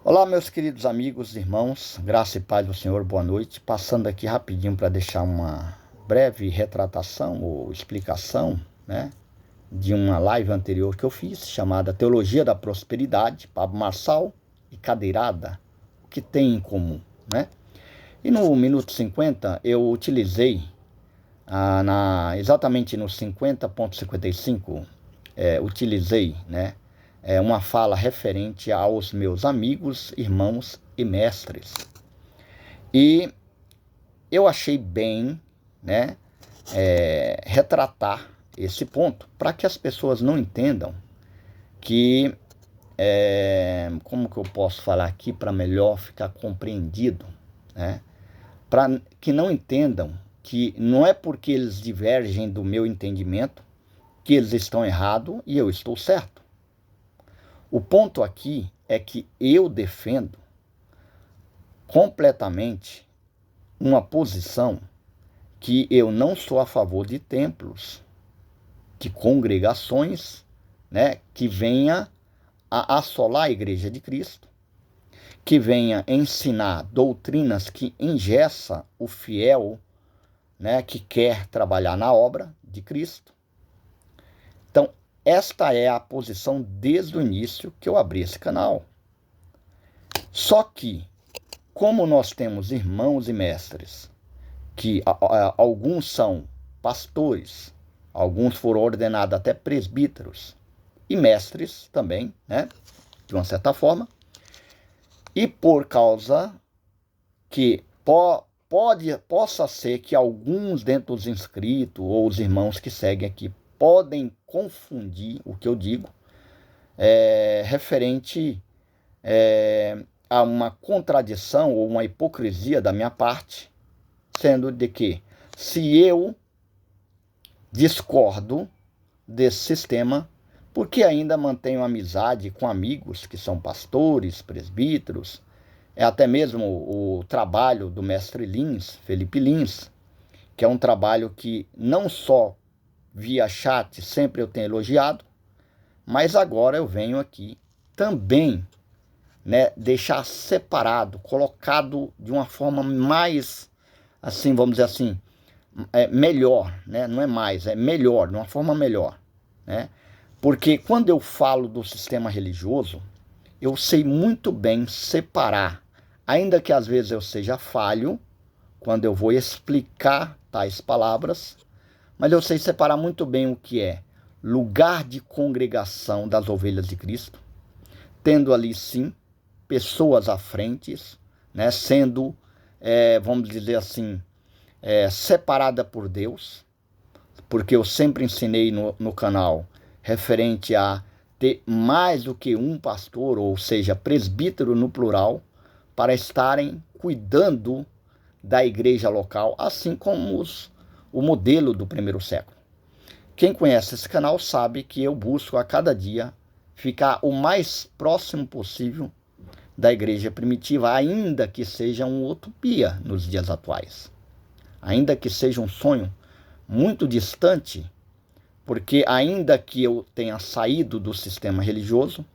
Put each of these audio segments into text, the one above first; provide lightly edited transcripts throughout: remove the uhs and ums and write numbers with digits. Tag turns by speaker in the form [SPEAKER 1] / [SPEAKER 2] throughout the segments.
[SPEAKER 1] Olá, meus queridos amigos, irmãos, graça e paz do Senhor, boa noite. Passando aqui rapidinho para deixar uma breve retratação ou explicação, de uma live anterior que eu fiz, chamada Teologia da Prosperidade, Pablo Marçal e Cadeirada, o que tem em comum, E no minuto 50 eu utilizei, exatamente no 50.55, utilizei, uma fala referente aos meus amigos, irmãos e mestres. E eu achei bem, retratar esse ponto, para que as pessoas não entendam que, como que eu posso falar aqui para melhor ficar compreendido, para que não entendam que não é porque eles divergem do meu entendimento que eles estão errados e eu estou certo. O ponto aqui é que eu defendo completamente uma posição que eu não sou a favor de templos, de congregações, que venha a assolar a Igreja de Cristo, que venha ensinar doutrinas que engessa o fiel, que quer trabalhar na obra de Cristo. Então, esta é a posição desde o início que eu abri esse canal. Só que, como nós temos irmãos e mestres, que alguns são pastores, alguns foram ordenados até presbíteros, e mestres também, de uma certa forma, e por causa que possa ser que alguns dentro dos inscritos ou os irmãos que seguem aqui podem confundir o que eu digo referente a uma contradição ou uma hipocrisia da minha parte, sendo de que se eu discordo desse sistema, porque ainda mantenho amizade com amigos que são pastores, presbíteros, até mesmo o trabalho do mestre Lins, Felipe Lins, que é um trabalho que não só via chat sempre eu tenho elogiado, mas agora eu venho aqui também, deixar separado, colocado de uma forma mais, assim, vamos dizer assim, melhor, não é mais, é melhor, de uma forma melhor, Porque quando eu falo do sistema religioso, eu sei muito bem separar, ainda que às vezes eu seja falho, quando eu vou explicar tais palavras, mas eu sei separar muito bem o que é lugar de congregação das ovelhas de Cristo, tendo ali sim pessoas à frente, sendo, vamos dizer assim, separada por Deus, porque eu sempre ensinei no canal referente a ter mais do que um pastor, ou seja, presbítero no plural, para estarem cuidando da igreja local, assim como o modelo do primeiro século. Quem conhece esse canal sabe que eu busco a cada dia ficar o mais próximo possível da igreja primitiva, ainda que seja uma utopia nos dias atuais. Ainda que seja um sonho muito distante, porque ainda que eu tenha saído do sistema religioso,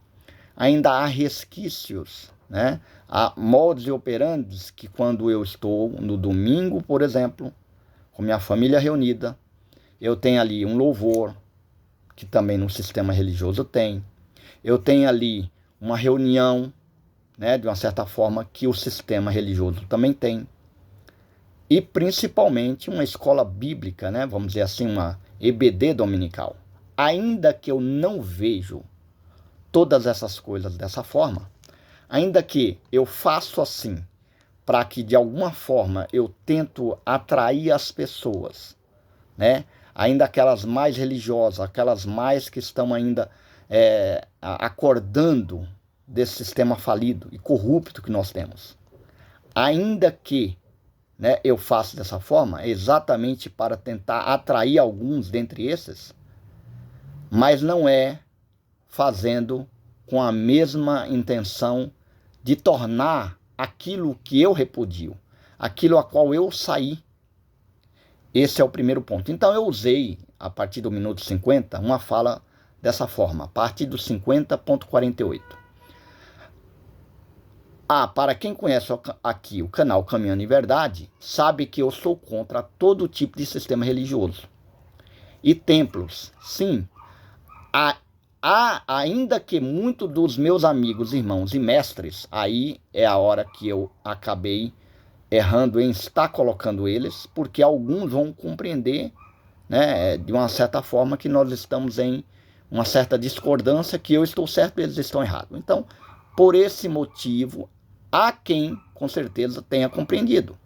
[SPEAKER 1] ainda há resquícios, há moldes e operandes que quando eu estou no domingo, por exemplo, com minha família reunida, eu tenho ali um louvor, que também no sistema religioso tem. Eu tenho ali uma reunião, de uma certa forma, que o sistema religioso também tem. E principalmente uma escola bíblica, vamos dizer assim, uma EBD dominical. Ainda que eu não vejo todas essas coisas dessa forma, ainda que eu faço assim, para que de alguma forma eu tento atrair as pessoas, ainda aquelas mais religiosas, aquelas mais que estão ainda acordando desse sistema falido e corrupto que nós temos. Ainda que eu faço dessa forma, exatamente para tentar atrair alguns dentre esses, mas não é fazendo com a mesma intenção de tornar aquilo que eu repudio, aquilo a qual eu saí. Esse é o primeiro ponto. Então eu usei, a partir do minuto 50, uma fala dessa forma, a partir do 50.48. Para quem conhece aqui o canal Caminhando em Verdade, sabe que eu sou contra todo tipo de sistema religioso. E templos, sim. Ainda que muitos dos meus amigos, irmãos e mestres, aí é a hora que eu acabei errando em estar colocando eles, porque alguns vão compreender, né, de uma certa forma que nós estamos em uma certa discordância, que eu estou certo e eles estão errados. Então, por esse motivo, há quem com certeza tenha compreendido.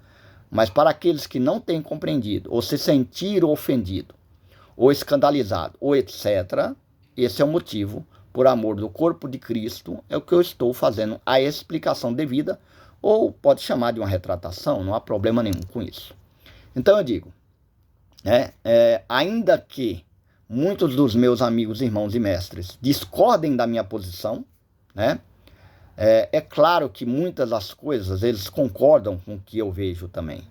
[SPEAKER 1] Mas para aqueles que não têm compreendido, ou se sentiram ofendidos, ou escandalizado, ou etc., esse é o motivo, por amor do corpo de Cristo, é o que eu estou fazendo a explicação devida, ou pode chamar de uma retratação, não há problema nenhum com isso. Então eu digo, ainda que muitos dos meus amigos, irmãos e mestres discordem da minha posição, né? É claro que muitas das coisas eles concordam com o que eu vejo também.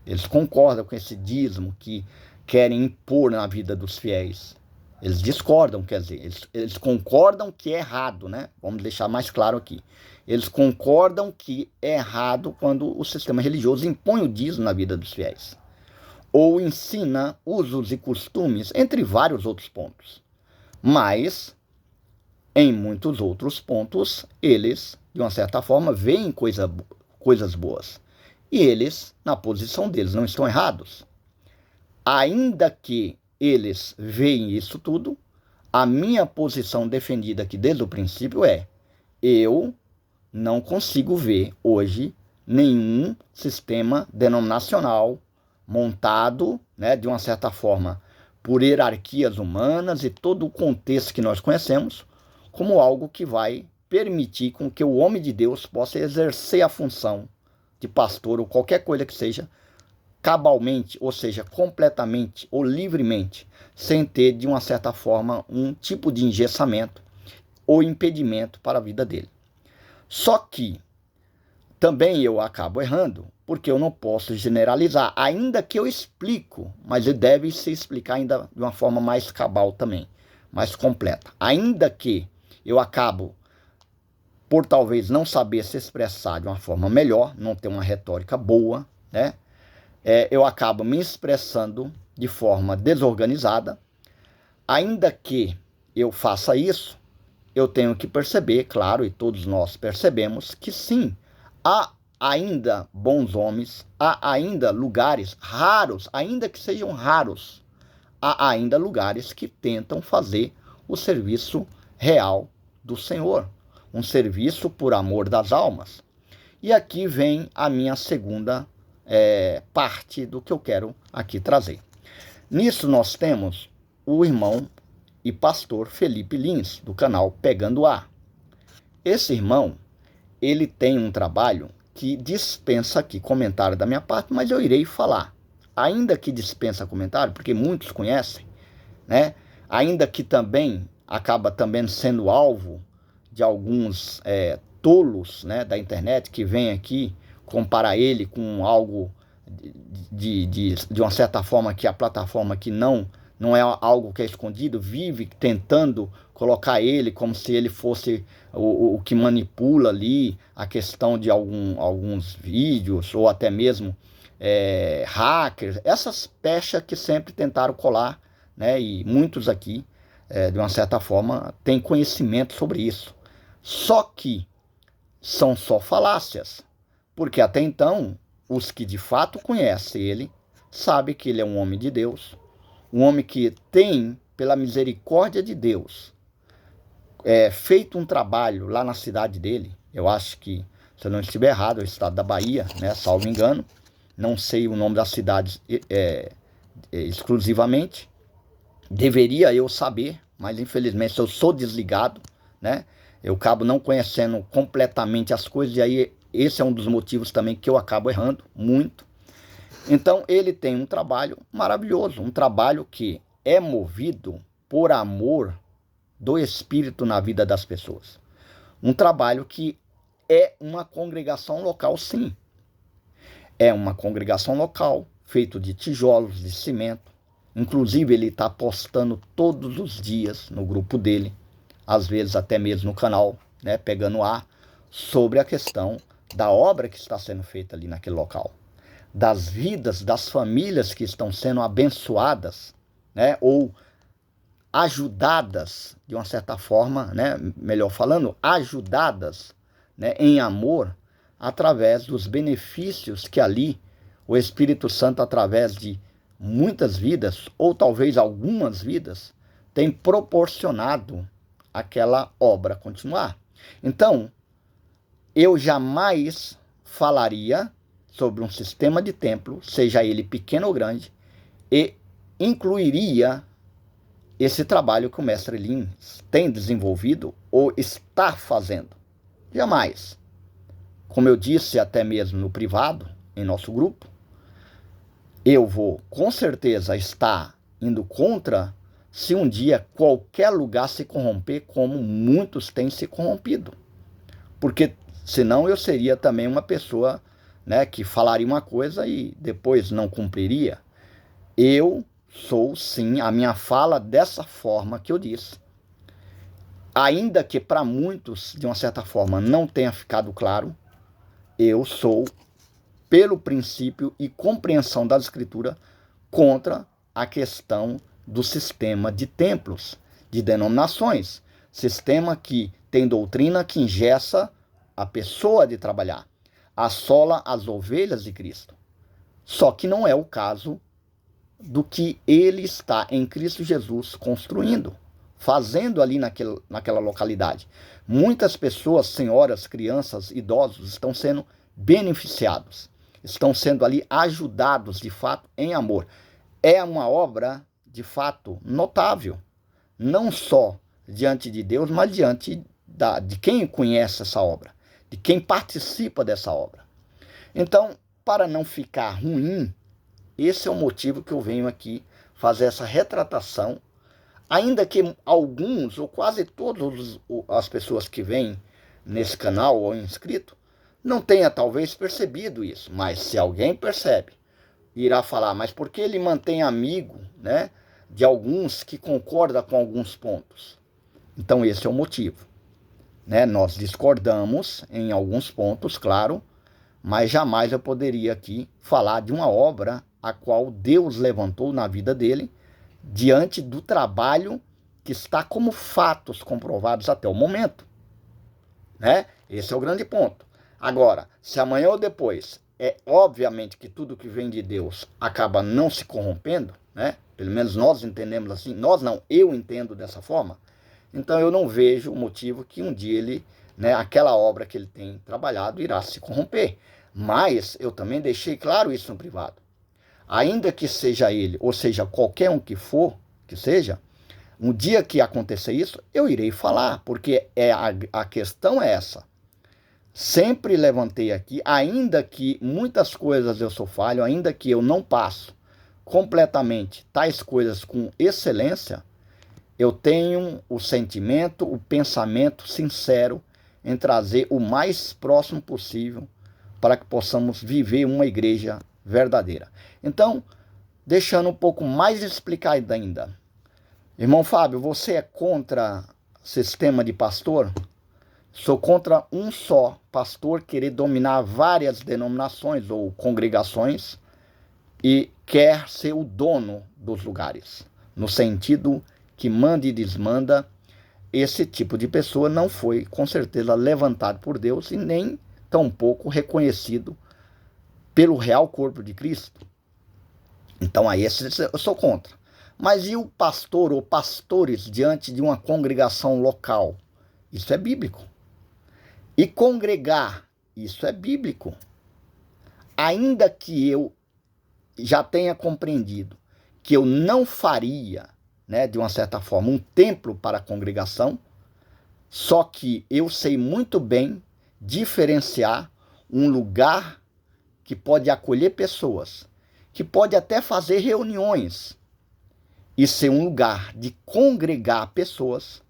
[SPEAKER 1] Eles concordam com esse dízimo que querem impor na vida dos fiéis. Eles discordam, quer dizer, eles concordam que é errado, né? Vamos deixar mais claro aqui. Eles concordam que é errado quando o sistema religioso impõe o dízimo na vida dos fiéis. Ou ensina usos e costumes, entre vários outros pontos. Mas, em muitos outros pontos, eles, de uma certa forma, veem coisas boas. E eles, na posição deles, não estão errados. Ainda que eles veem isso tudo, a minha posição defendida aqui desde o princípio eu não consigo ver hoje nenhum sistema denominacional montado, né, de uma certa forma, por hierarquias humanas e todo o contexto que nós conhecemos, como algo que vai permitir com que o homem de Deus possa exercer a função de pastor ou qualquer coisa que seja, cabalmente, ou seja, completamente ou livremente, sem ter, de uma certa forma, um tipo de engessamento ou impedimento para a vida dele. Só que também eu acabo errando, porque eu não posso generalizar, ainda que eu explico, mas ele deve se explicar ainda de uma forma mais cabal também, mais completa. Ainda que eu acabo, por talvez não saber se expressar de uma forma melhor, não ter uma retórica boa, né? Eu acabo me expressando de forma desorganizada. Ainda que eu faça isso, eu tenho que perceber, claro, e todos nós percebemos, que sim, há ainda bons homens, há ainda lugares raros, ainda que sejam raros, há ainda lugares que tentam fazer o serviço real do Senhor, um serviço por amor das almas. E aqui vem a minha segunda parte do que eu quero aqui trazer. Nisso nós temos o irmão e pastor Felipe Lins, do canal Pegando Ar. Esse irmão, ele tem um trabalho que dispensa aqui comentário da minha parte, mas eu irei falar. Ainda que dispensa comentário, porque muitos conhecem, né? Ainda que também acaba também sendo alvo de alguns tolos, né, da internet que vem aqui comparar ele com algo de uma certa forma que a plataforma que não é algo que é escondido, vive tentando colocar ele como se ele fosse o que manipula ali a questão de alguns vídeos, ou até mesmo hackers, essas pechas que sempre tentaram colar, né? E muitos aqui, de uma certa forma, têm conhecimento sobre isso. Só que são só falácias, porque até então, os que de fato conhecem ele, sabem que ele é um homem de Deus, um homem que tem, pela misericórdia de Deus, feito um trabalho lá na cidade dele. Eu acho que, se eu não estiver errado, é o estado da Bahia, né, salvo engano. Não sei o nome da cidade exclusivamente. Deveria eu saber, mas infelizmente eu sou desligado, né? Eu acabo não conhecendo completamente as coisas, e aí esse é um dos motivos também que eu acabo errando muito. Então ele tem um trabalho maravilhoso, um trabalho que é movido por amor do Espírito na vida das pessoas. Um trabalho que é uma congregação local, sim. É uma congregação local, feito de tijolos, de cimento. Inclusive ele está postando todos os dias no grupo dele, às vezes até mesmo no canal, né, Pegando Ar, sobre a questão da obra que está sendo feita ali naquele local, das vidas das famílias que estão sendo abençoadas, né, ou ajudadas, de uma certa forma, né, melhor falando, ajudadas, né, em amor, através dos benefícios que ali o Espírito Santo, através de muitas vidas, ou talvez algumas vidas, tem proporcionado aquela obra continuar. Então, eu jamais falaria sobre um sistema de templo, seja ele pequeno ou grande, e incluiria esse trabalho que o mestre Lins tem desenvolvido ou está fazendo. Jamais. Como eu disse até mesmo no privado, em nosso grupo, eu vou com certeza estar indo contra se um dia qualquer lugar se corromper como muitos têm se corrompido. Porque senão eu seria também uma pessoa, né, que falaria uma coisa e depois não cumpriria. Eu sou, sim, a minha fala dessa forma que eu disse. Ainda que para muitos, de uma certa forma, não tenha ficado claro, eu sou, pelo princípio e compreensão da Escritura, contra a questão do sistema de templos, de denominações. Sistema que tem doutrina que engessa a pessoa de trabalhar, assola as ovelhas de Cristo. Só que não é o caso do que ele está em Cristo Jesus construindo, fazendo ali naquela localidade. Muitas pessoas, senhoras, crianças, idosos, estão sendo beneficiados, estão sendo ali ajudados de fato em amor. É uma obra de fato notável, não só diante de Deus, mas diante de quem conhece essa obra, de quem participa dessa obra. Então, para não ficar ruim, esse é o motivo que eu venho aqui fazer essa retratação, ainda que alguns ou quase todas as pessoas que vêm nesse canal ou inscrito não tenha talvez percebido isso, mas se alguém percebe, irá falar, mas por que ele mantém amigo, né, de alguns que concorda com alguns pontos? Então esse é o motivo, né? Nós discordamos em alguns pontos, claro, mas jamais eu poderia aqui falar de uma obra a qual Deus levantou na vida dele, diante do trabalho que está como fatos comprovados até o momento, né? Esse é o grande ponto. Agora, se amanhã ou depois, é obviamente que tudo que vem de Deus acaba não se corrompendo, né? Pelo menos nós entendemos assim, nós não, eu entendo dessa forma, então eu não vejo o motivo que um dia ele, né, aquela obra que ele tem trabalhado irá se corromper. Mas eu também deixei claro isso no privado. Ainda que seja ele, ou seja, qualquer um que for, que seja, um dia que acontecer isso, eu irei falar, porque a questão é essa. Sempre levantei aqui, ainda que muitas coisas eu sou falho, ainda que eu não passo completamente tais coisas com excelência, eu tenho o sentimento, o pensamento sincero em trazer o mais próximo possível para que possamos viver uma igreja verdadeira. Então, deixando um pouco mais explicado ainda. Irmão Fábio, você é contra sistema de pastor? Sou contra um só pastor querer dominar várias denominações ou congregações e quer ser o dono dos lugares, no sentido que manda e desmanda. Esse tipo de pessoa não foi, com certeza, levantado por Deus e nem tampouco reconhecido pelo real corpo de Cristo. Então, aí eu sou contra. Mas e o pastor ou pastores diante de uma congregação local? Isso é bíblico. E congregar, isso é bíblico. Ainda que eu já tenha compreendido que eu não faria, né, de uma certa forma, um templo para a congregação, só que eu sei muito bem diferenciar um lugar que pode acolher pessoas, que pode até fazer reuniões e ser um lugar de congregar pessoas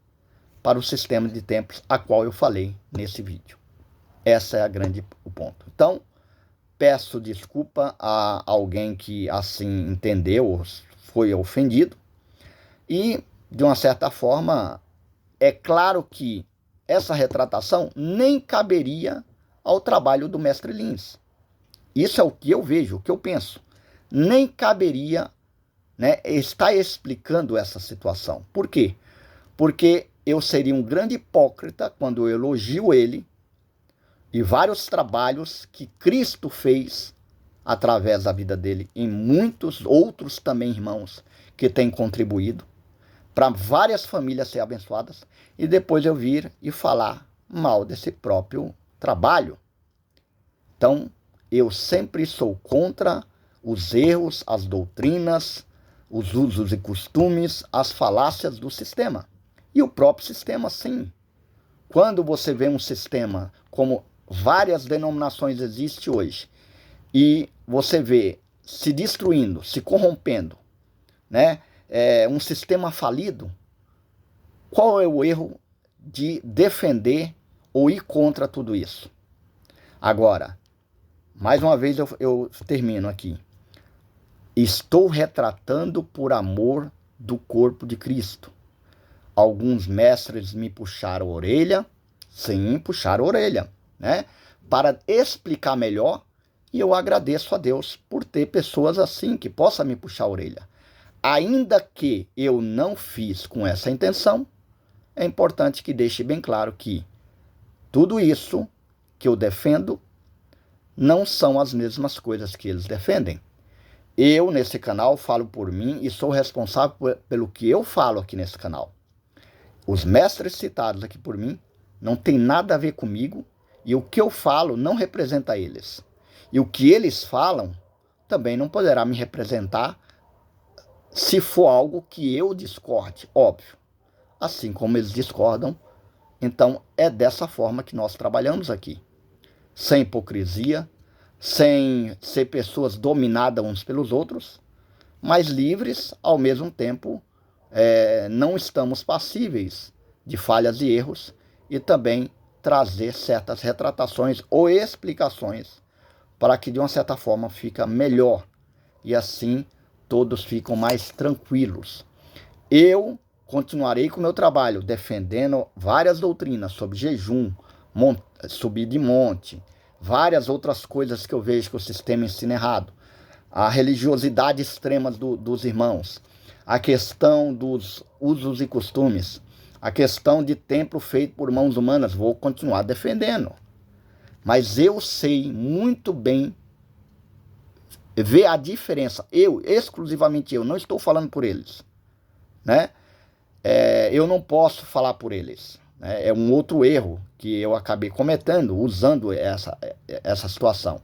[SPEAKER 1] para o sistema de templos a qual eu falei nesse vídeo. Essa é o ponto. Então, peço desculpa a alguém que assim entendeu ou foi ofendido e, de uma certa forma, é claro que essa retratação nem caberia ao trabalho do mestre Lins. Isso é o que eu vejo, o que eu penso. Nem caberia, né, estar explicando essa situação. Por quê? Porque eu seria um grande hipócrita quando eu elogio ele e vários trabalhos que Cristo fez através da vida dele e muitos outros também irmãos que têm contribuído para várias famílias serem abençoadas, e depois eu vir e falar mal desse próprio trabalho. Então, eu sempre sou contra os erros, as doutrinas, os usos e costumes, as falácias do sistema. E o próprio sistema, sim. Quando você vê um sistema como várias denominações existem hoje, e você vê se destruindo, se corrompendo, né? Um sistema falido, qual é o erro de defender ou ir contra tudo isso? Agora, mais uma vez eu termino aqui. Estou retratando por amor do corpo de Cristo. Alguns mestres me puxaram a orelha, sim, puxaram a orelha, né? Para explicar melhor, e eu agradeço a Deus por ter pessoas assim que possam me puxar a orelha. Ainda que eu não fiz com essa intenção, é importante que deixe bem claro que tudo isso que eu defendo não são as mesmas coisas que eles defendem. Eu, nesse canal, falo por mim e sou responsável pelo que eu falo aqui nesse canal. Os mestres citados aqui por mim não tem nada a ver comigo, e o que eu falo não representa eles. E o que eles falam também não poderá me representar se for algo que eu discorde, óbvio. Assim como eles discordam, então é dessa forma que nós trabalhamos aqui. Sem hipocrisia, sem ser pessoas dominadas uns pelos outros, mas livres, ao mesmo tempo, não estamos passíveis de falhas e erros, e também trazer certas retratações ou explicações para que de uma certa forma fica melhor, e assim todos ficam mais tranquilos. Eu continuarei com o meu trabalho defendendo várias doutrinas sobre jejum, subir de monte, várias outras coisas que eu vejo que o sistema ensina errado, a religiosidade extrema dos irmãos, a questão dos usos e costumes, a questão de templo feito por mãos humanas, vou continuar defendendo. Mas eu sei muito bem ver a diferença. Eu, exclusivamente eu, não estou falando por eles, né? Eu não posso falar por eles, né? É um outro erro que eu acabei cometendo usando essa situação.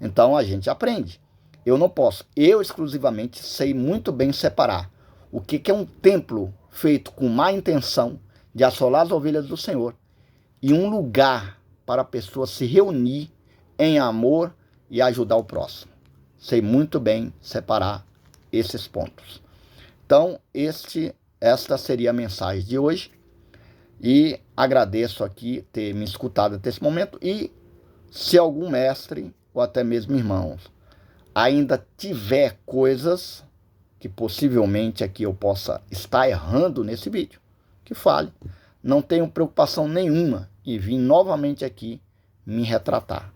[SPEAKER 1] Então a gente aprende. Eu não posso. Eu exclusivamente sei muito bem separar o que é um templo feito com má intenção de assolar as ovelhas do Senhor e um lugar para a pessoa se reunir em amor e ajudar o próximo. Sei muito bem separar esses pontos. Então, esta seria a mensagem de hoje. E agradeço aqui ter me escutado até esse momento. E se algum mestre, ou até mesmo irmãos, ainda tiver coisas que possivelmente aqui eu possa estar errando nesse vídeo, que fale. Não tenho preocupação nenhuma e vim novamente aqui me retratar.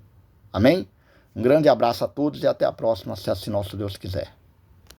[SPEAKER 1] Amém? Um grande abraço a todos e até a próxima, se assim nosso Deus quiser.